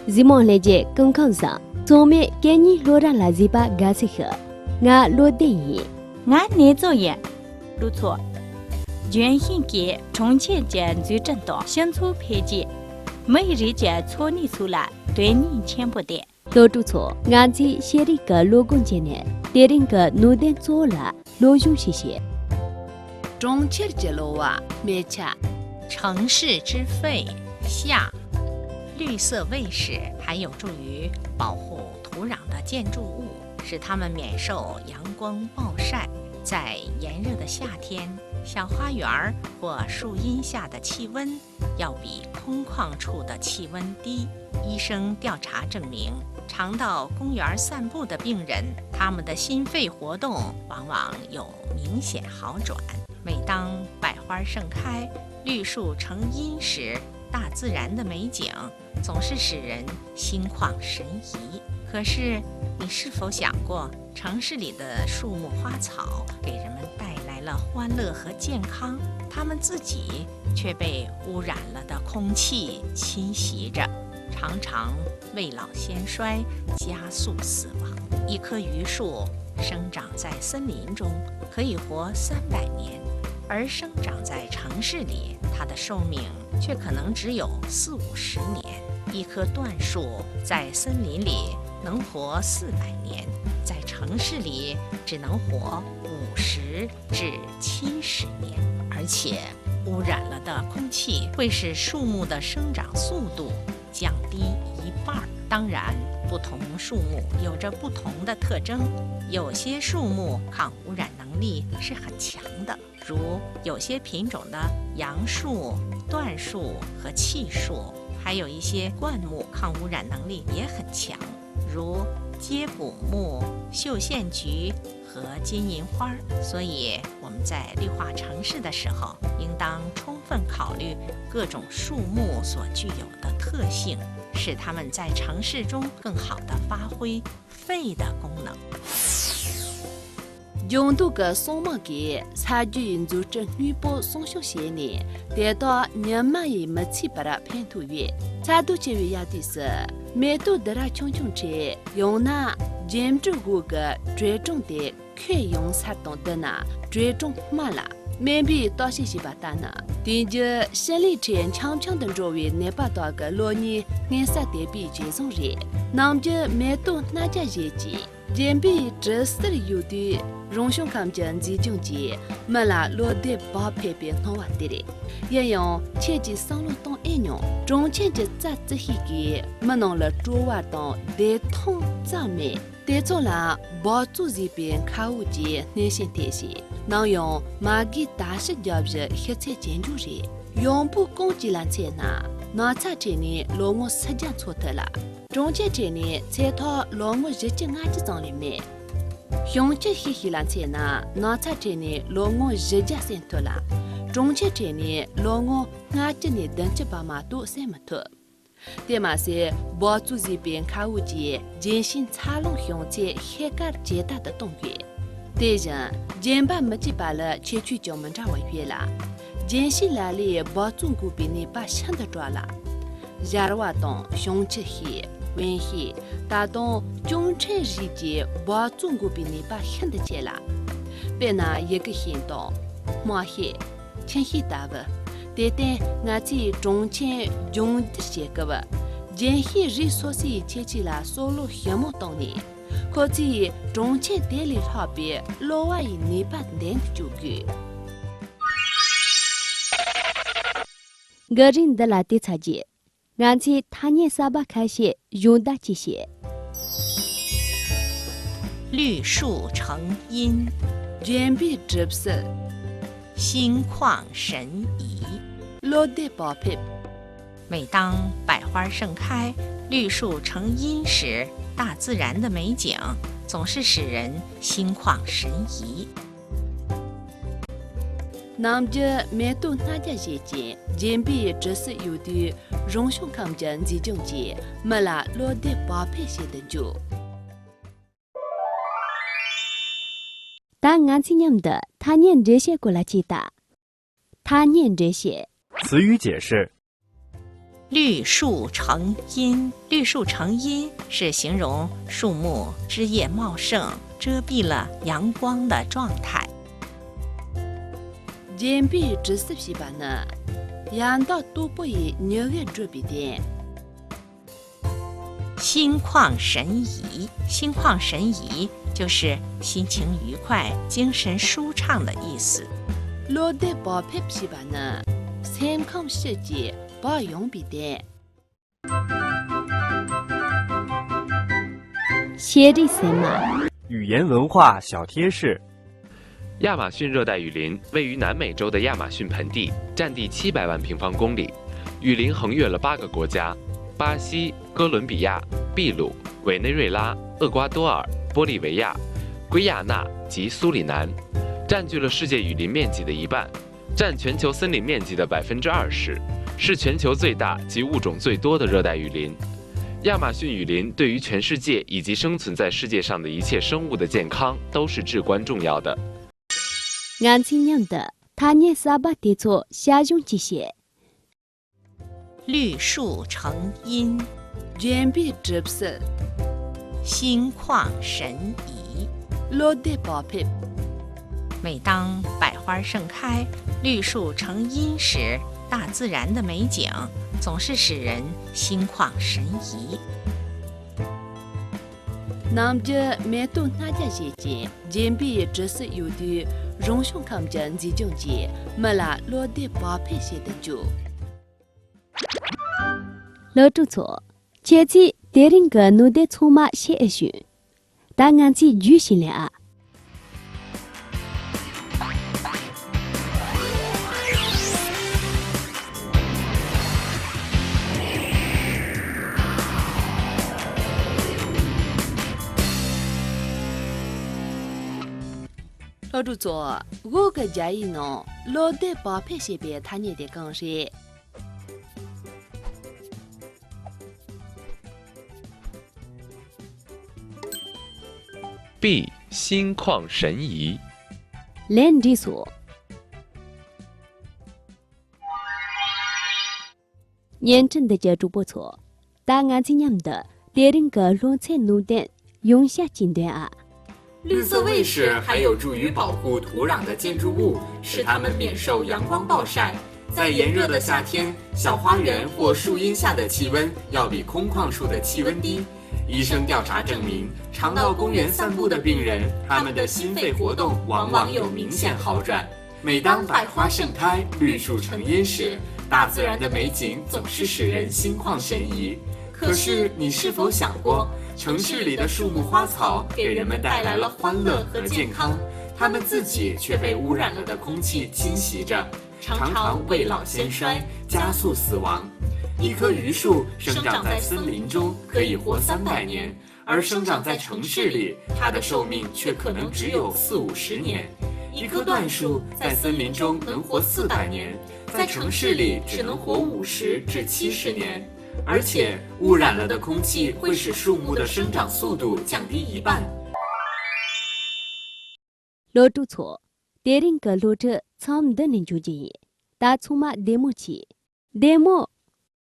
Zimon leje kung kang sa. Some kenyi lora la zipa gasi he. Nga lo de yi. 俺年作业，不错。原先给重庆间最正道，新出配件，每日间错你出来，对你钱不得。都注错，俺子写的个罗公节呢，别人个努点做了，罗用些些。中切节路啊，没恰。城市之肺下，绿色卫士还有助于保护土壤的建筑物，使它们免受阳光暴晒。在炎热的夏天，小花园或树荫下的气温要比空旷处的气温低。医生调查证明，常到公园散步的病人，他们的心肺活动往往有明显好转。每当百花盛开，绿树成荫时，大自然的美景总是使人心旷神怡。可是，你是否想过，城市里的树木花草给人们带来了欢乐和健康，它们自己却被污染了的空气侵袭着，常常未老先衰，加速死亡。一棵榆树生长在森林中，可以活300年。而生长在城市里，它的寿命却可能只有40-50年。一棵椴树在森林里能活400年，在城市里只能活50至70年。而且，污染了的空气会使树木的生长速度降低1半。当然，不同树木有着不同的特征，有些树木抗污染能力是很强的。如有些品种的杨树、椴树和楔树，还有一些灌木抗污染能力也很强，如接骨木、绣线菊和金银花。所以我们在绿化城市的时候，应当充分考虑各种树木所具有的特性，使它们在城市中更好地发挥肺的功能。用度个松木给参与组织女播松秀些年，得到年满也没起把它偏图月，查度节约压的是，每度得了穷穷车，用那建筑物个最终的可用啥动的那最终嘛啦。没比到些些把单呢，第二生理前强强的作为那把多个罗尼颜色对比接送人，那么就每度那家业绩，人比这是有的。荣兄看见这种节，没啦落得把配变弄完的嘞，也用前几上路当一样，中间就咋子些个，没弄了做活动得通赞美，得做了帮助这边客户节内心贴心，能用马给大师教育一切建筑人，用不攻击烂钱呐，那才这呢落我实践错的了，中间这呢才他落我日经安置张里面。用这些烂钱呢，那才这呢，老我日家先脱了；中间这呢，老我俺这呢等着爸妈都先没脱。对嘛是，帮助这边客户节进行查弄用这黑个接大的动员。对人，前把没几把了，却去叫门长委员了。进行来里帮助股比你把想的抓了，然而活动凶这些。温馨，打动中产日节，把中国比你把很的接了，别拿一个行动，马黑，天黑大不，对对，俺去中产用的些个不，人黑日所是切起来收入项目当年，可是中产电力差别，老外你把年就给。个人的拉蒂查节。俺去他年沙巴开些用大这些，绿树成荫，人比直不是，心旷神怡，落得宝佩。每当百花盛开，绿树成荫时，大自然的美景总是使人心旷神怡。那么这每度那家业绩，人比只是有的荣兄看见这种节，没啦落得宝佩些的就。当俺去念的，他念这些过来记得，他念这些。词语解释：绿树成荫，绿树成荫是形容树木枝叶茂盛，遮蔽了阳光的状态。简笔直视批判呢，养到都不以牛个做笔点。心旷神怡，心旷神怡就是心情愉快、精神舒畅的意思。落得宝配批判呢，参考世界保用笔点。写的什么？语言文化小贴士。亚马逊热带雨林位于南美洲的亚马逊盆地，占地700万平方公里。雨林横越了8个国家：巴西、哥伦比亚、秘鲁、委内瑞拉、厄瓜多尔、玻利维亚、圭亚那及苏里南，占据了世界雨林面积的1半，占全球森林面积的20%，是全球最大及物种最多的热带雨林。亚马逊雨林对于全世界以及生存在世界上的一切生物的健康都是至关重要的。俺今年的他念沙巴地错下用这些。绿树成荫，简笔直视，心旷神怡。落得宝配。每当百花盛开、绿树成荫时，大自然的美景总是使人心旷神怡。那么这每到哪家节节，简笔直视有的荣兄看见这种节，没啦落得宝配写的就。老朱错，前期别人个弄得匆忙写一句，但俺去举行了啊。老朱做，我个家一弄，落得宝配写别他念的更是。B. 心旷神怡。连地说，验证的这主不错，但俺今年的别人个乱菜弄的用下近段啊。绿色卫士还有助于保护土壤的建筑物，使它们免受阳光暴晒。在炎热的夏天，小花园或树荫下的气温要比空旷处的气温低。医生调查证明，常到公园散步的病人，他们的心肺活动往往有明显好转。每当百花盛开、绿树成荫时，大自然的美景总是使人心旷神怡。可是，你是否想过，城市里的树木花草给人们带来了欢乐和健康，它们自己却被污染了的空气侵袭着，常常未老先衰，加速死亡。一棵榆树生长在森林中可以活300年，而生长在城市里，它的寿命却可能只有40-50年。一棵椴树在森林中能活400年，在城市里只能活50至70年。而且，污染了的空气会使树木的生长速度降低1半。老朱错，别人个录着唱的人就这样，打从嘛 demo 起 ，demo，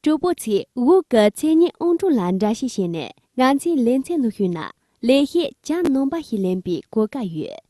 主播起我个前年按住兰扎西些呢，俺去连菜弄去那，连些将能把些连比过个月。